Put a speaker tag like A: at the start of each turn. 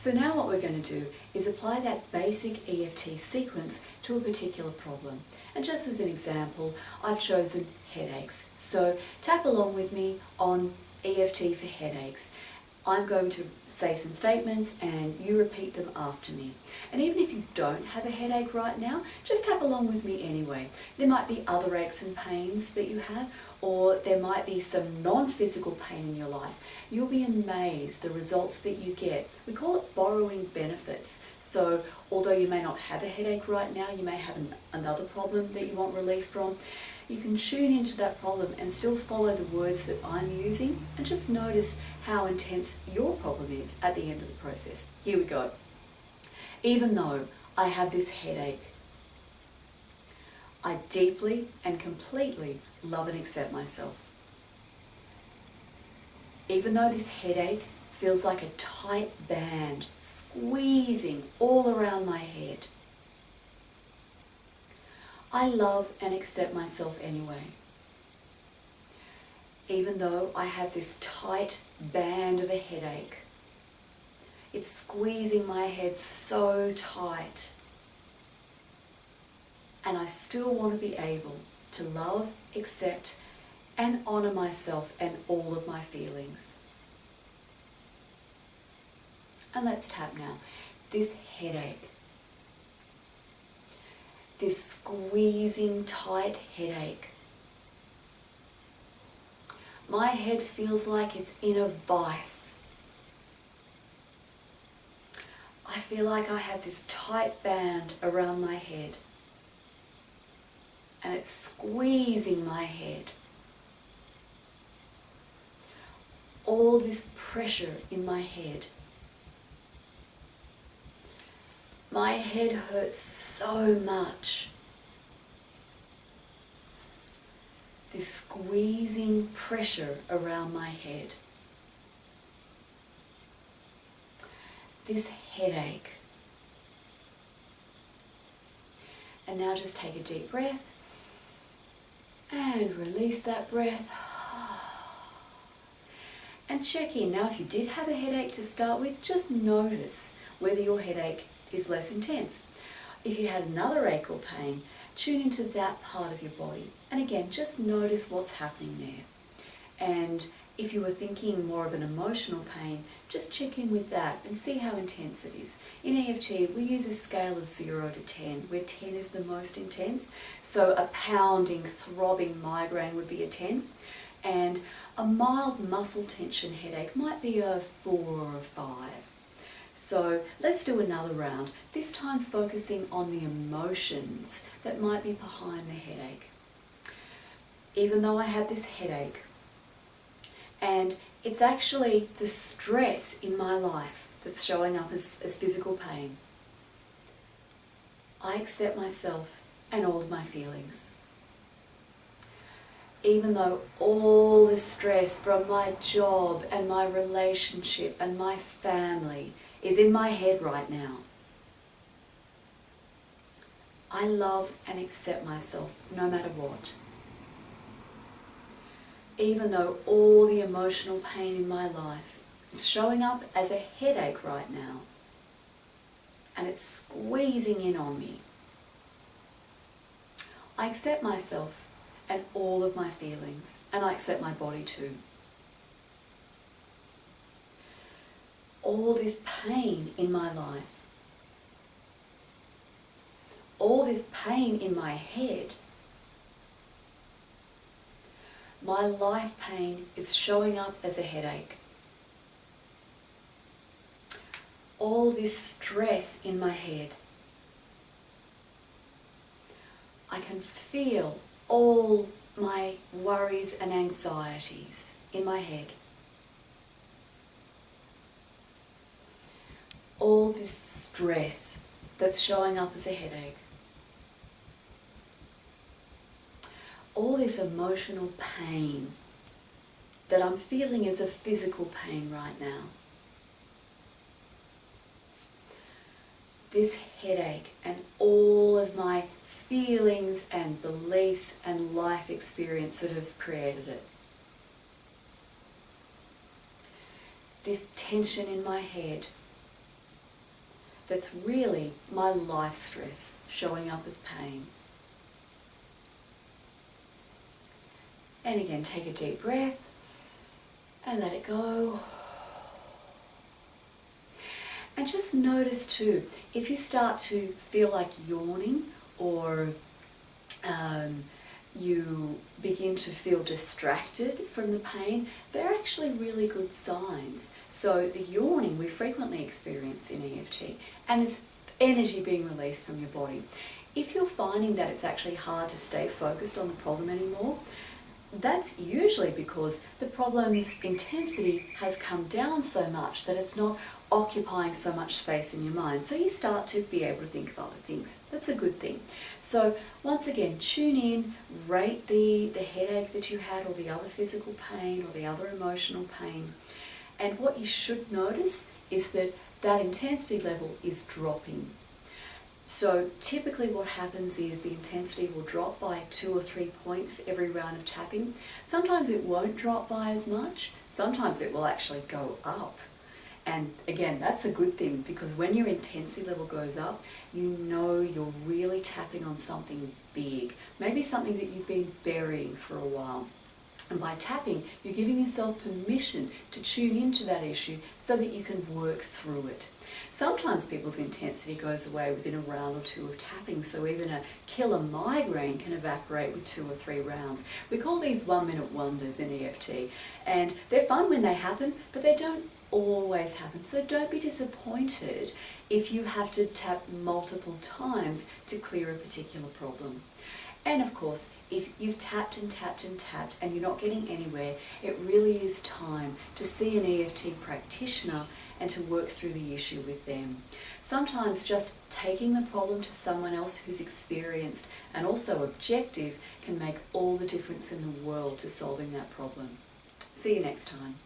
A: So now what we're going to do is apply that basic EFT sequence to a particular problem. And just as an example, I've chosen headaches. So tap along with me on EFT for headaches. I'm going to say some statements and you repeat them after me. And even if you don't have a headache right now, just tap along with me anyway. There might be other aches and pains that you have, or there might be some non-physical pain in your life. You'll be amazed the results that you get. We call it borrowing benefits. So although you may not have a headache right now, you may have another problem that you want relief from. You can tune into that problem and still follow the words that I'm using and just notice how intense your problem is at the end of the process. Here we go. Even though I have this headache, I deeply and completely love and accept myself. Even though this headache feels like a tight band squeezing all around my head, I love and accept myself anyway. Even though I have this tight band of a headache, it's squeezing my head so tight, and I still want to be able to love, accept, and honor myself and all of my feelings. And let's tap now. This headache, this squeezing tight headache. My head feels like it's in a vice. I feel like I have this tight band around my head and it's squeezing my head. All this pressure in my head. My head hurts so much. This squeezing pressure around my head. This headache. And now just take a deep breath and release that breath. And check in. Now if you did have a headache to start with, just notice whether your headache is less intense. If you had another ache or pain, tune into that part of your body. And again, just notice what's happening there. And if you were thinking more of an emotional pain, just check in with that and see how intense it is. In EFT, we use a scale of 0 to 10, where 10 is the most intense. So a pounding, throbbing migraine would be a 10. And a mild muscle tension headache might be a 4 or a 5. So let's do another round, this time focusing on the emotions that might be behind the headache. Even though I have this headache, and it's actually the stress in my life that's showing up as physical pain, I accept myself and all of my feelings. Even though all the stress from my job and my relationship and my family is in my head right now, I love and accept myself no matter what. Even though all the emotional pain in my life is showing up as a headache right now, and it's squeezing in on me, I accept myself and all of my feelings, and I accept my body too. All this pain in my life, all this pain in my head, my life pain is showing up as a headache. All this stress in my head, I can feel all my worries and anxieties in my head. All this stress that's showing up as a headache. All this emotional pain that I'm feeling as a physical pain right now. This headache and all of my feelings and beliefs and life experience that have created it. This tension in my head that's really my life stress showing up as pain. And again, take a deep breath and let it go. And just notice too, if you start to feel like yawning or you begin to feel distracted from the pain, they're actually really good signs. So the yawning we frequently experience in EFT, and it's energy being released from your body. If you're finding that it's actually hard to stay focused on the problem anymore, that's usually because the problem's intensity has come down so much that it's not occupying so much space in your mind. So you start to be able to think of other things. That's a good thing. So once again, tune in, rate the headache that you had, or the other physical pain, or the other emotional pain. And what you should notice is that that intensity level is dropping. So typically what happens is the intensity will drop by 2 or 3 points every round of tapping. Sometimes it won't drop by as much. Sometimes it will actually go up. And again, that's a good thing, because when your intensity level goes up, you know you're really tapping on something big, maybe something that you've been burying for a while. And by tapping, you're giving yourself permission to tune into that issue so that you can work through it. Sometimes people's intensity goes away within a round or two of tapping, so even a killer migraine can evaporate with 2 or 3 rounds. We call these 1-minute wonders in EFT, and they're fun when they happen, but they don't always happen. So don't be disappointed if you have to tap multiple times to clear a particular problem. And of course, if you've tapped and tapped and tapped and you're not getting anywhere, it really is time to see an EFT practitioner and to work through the issue with them. Sometimes just taking the problem to someone else who's experienced and also objective can make all the difference in the world to solving that problem. See you next time.